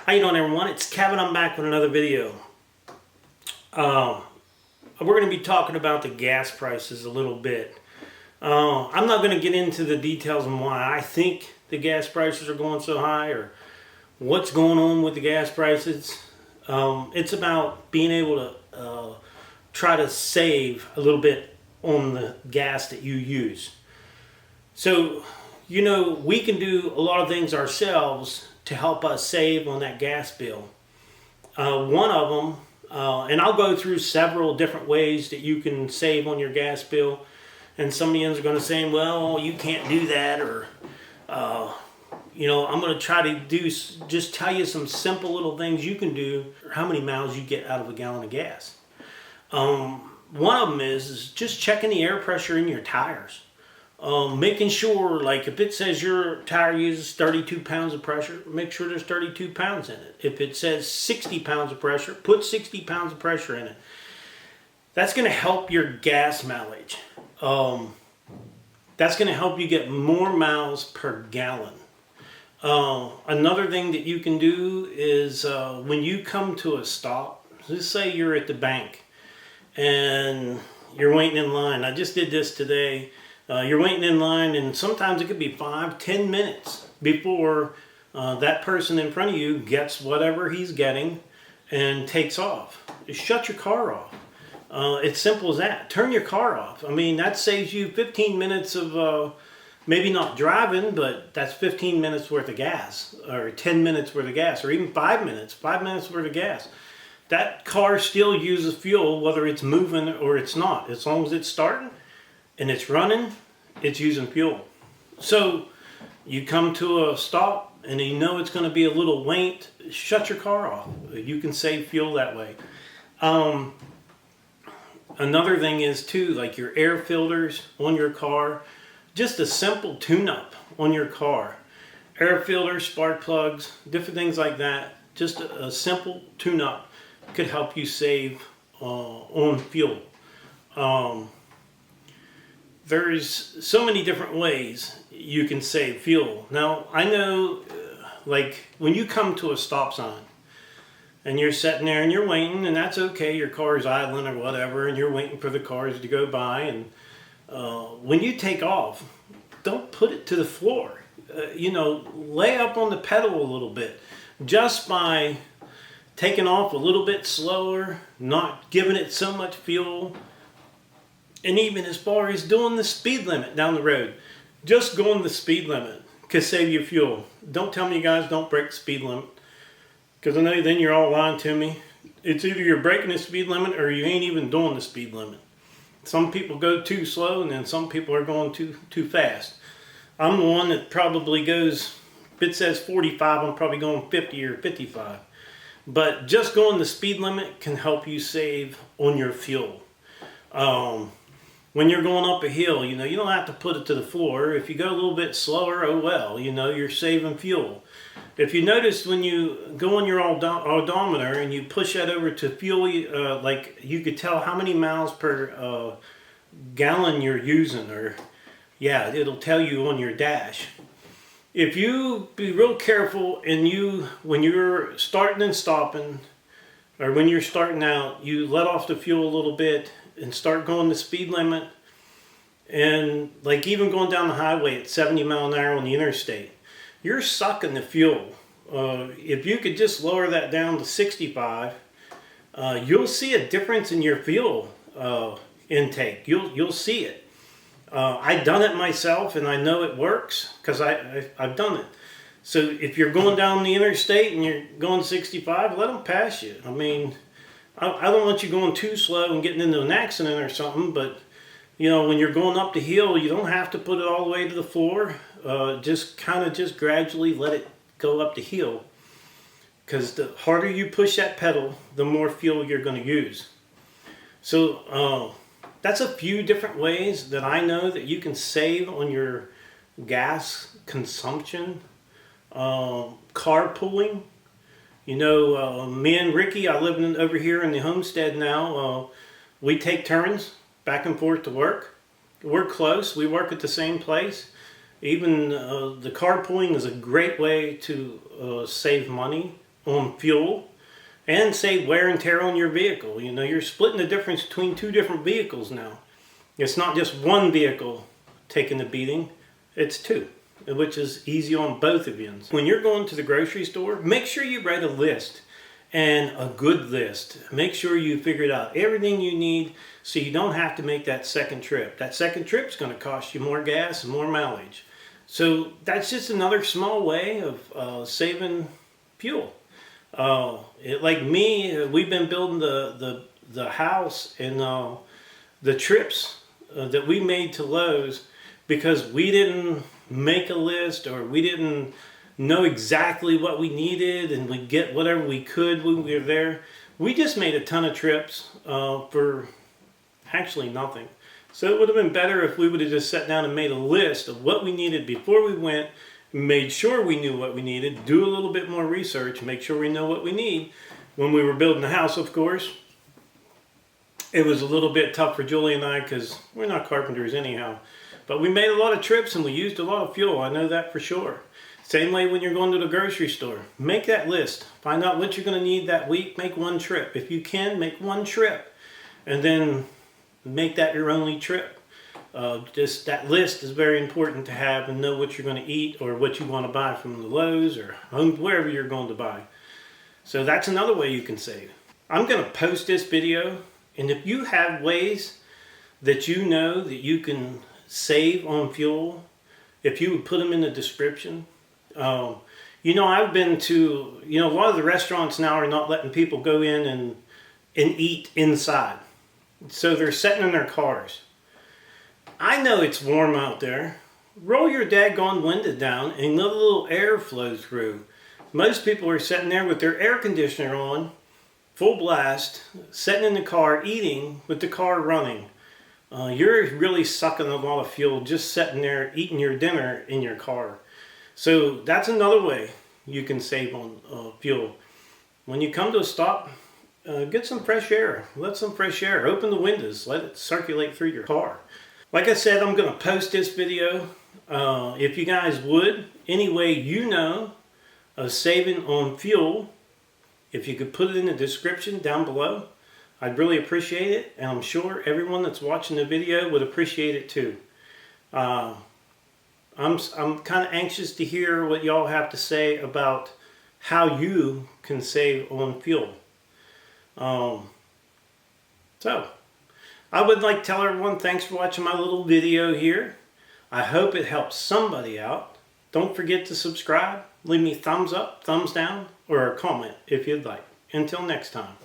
How you doing, everyone? It's Kevin. I'm back with another video. We're going to be talking about the gas prices a little bit. I'm not going to get into the details on why I think the gas prices are going so high or what's going on with the gas prices. It's about being able to try to save a little bit on the gas that you use. So, you know, we can do a lot of things ourselves to help us save on that gas bill. One of them, and I'll go through several different ways that you can save on your gas bill. And some of you are going to say, well, you can't do that, or, you know, I'm going to try to just tell you some simple little things you can do, or how many miles you get out of a gallon of gas. One of them is just checking the air pressure in your tires. Making sure, like if it says your tire uses 32 pounds of pressure, make sure there's 32 pounds in it. If it says 60 pounds of pressure, put 60 pounds of pressure in it. That's going to help your gas mileage. That's going to help you get more miles per gallon. Another thing that you can do is when you come to a stop, let's say you're at the bank and you're waiting in line. I just did this today. You're waiting in line, and sometimes it could be 5-10 minutes before that person in front of you gets whatever he's getting and takes off. Just shut your car off. It's simple as that. Turn your car off. I mean, that saves you 15 minutes of maybe not driving, but that's 15 minutes worth of gas, or 10 minutes worth of gas, or even 5 minutes worth of gas. That car still uses fuel, whether it's moving or it's not. As long as it's starting and it's running, it's using fuel. So you come to a stop and you know it's going to be a little wait, shut your car off. You can save fuel that way. Another thing is too, like your air filters on your car, just a simple tune-up on your car. Air filters, spark plugs, different things like that. Just a simple tune-up could help you save on fuel. There's so many different ways you can save fuel. Now, I know, like, when you come to a stop sign and you're sitting there and you're waiting, and that's okay, your car is idling or whatever, and you're waiting for the cars to go by, and when you take off, don't put it to the floor. You know, lay up on the pedal a little bit. Just by taking off a little bit slower, not giving it so much fuel, and even as far as doing the speed limit down the road. Just going the speed limit can save you fuel. Don't tell me you guys don't break the speed limit, because I know then you're all lying to me. It's either you're breaking the speed limit or you ain't even doing the speed limit. Some people go too slow, and then some people are going too fast. I'm the one that probably goes, if it says 45, I'm probably going 50 or 55. But just going the speed limit can help you save on your fuel. When you're going up a hill, you know, you don't have to put it to the floor. If you go a little bit slower, oh well, you know, you're saving fuel. If you notice, when you go on your odometer and you push that over to fuel, like you could tell how many miles per gallon you're using, or yeah, it'll tell you on your dash. If you be real careful and when you're starting and stopping, or when you're starting out, you let off the fuel a little bit and start going the speed limit, and like even going down the highway at 70 mile an hour on the interstate, you're sucking the fuel. If you could just lower that down to 65, you'll see a difference in your fuel intake. You'll see it. I've done it myself, and I know it works because I've done it. So if you're going down the interstate and you're going 65, let them pass you. I mean, I don't want you going too slow and getting into an accident or something, but you know, when you're going up the hill, you don't have to put it all the way to the floor. Just gradually let it go up the hill, because the harder you push that pedal, the more fuel you're going to use. So that's a few different ways that I know that you can save on your gas consumption. Carpooling. You know, me and Ricky, I live over here in the homestead now. We take turns back and forth to work. We're close. We work at the same place. Even the carpooling is a great way to save money on fuel and save wear and tear on your vehicle. You know, you're splitting the difference between two different vehicles now. It's not just one vehicle taking the beating, it's two, which is easy on both of you. When you're going to the grocery store, make sure you write a list, and a good list. Make sure you figured out everything you need so you don't have to make that second trip. That second trip is going to cost you more gas and more mileage. So that's just another small way of saving fuel. Like me, we've been building the house and the trips that we made to Lowe's because we didn't make a list, or we didn't know exactly what we needed, and we'd get whatever we could when we were there. We just made a ton of trips for actually nothing. So it would have been better if we would have just sat down and made a list of what we needed before we went, made sure we knew what we needed, do a little bit more research, make sure we know what we need. When we were building the house, of course, it was a little bit tough for Julie and I because we're not carpenters anyhow. But we made a lot of trips and we used a lot of fuel. I know that for sure. Same way when you're going to the grocery store. Make that list. Find out what you're going to need that week. Make one trip. If you can, make one trip. And then make that your only trip. Just that list is very important to have and know what you're going to eat or what you want to buy from the Lowe's or wherever you're going to buy. So that's another way you can save. I'm going to post this video, and if you have ways that you know that you can save on fuel, if you would put them in the description. You know, I've been to, a lot of the restaurants now are not letting people go in and eat inside. So they're sitting in their cars. I know it's warm out there. Roll your daggone window down and let a little air flow through. Most people are sitting there with their air conditioner on, full blast, sitting in the car eating with the car running. You're really sucking a lot of fuel just sitting there eating your dinner in your car. So that's another way you can save on fuel. When you come to a stop, get some fresh air. Let some fresh air. Open the windows. Let it circulate through your car. Like I said, I'm going to post this video. If you guys would, any way you know of saving on fuel, if you could put it in the description down below, I'd really appreciate it. And I'm sure everyone that's watching the video would appreciate it too. I'm kind of anxious to hear what y'all have to say about how you can save on fuel. So, I would like to tell everyone thanks for watching my little video here. I hope it helps somebody out. Don't forget to subscribe. Leave me thumbs up, thumbs down, or a comment if you'd like. Until next time.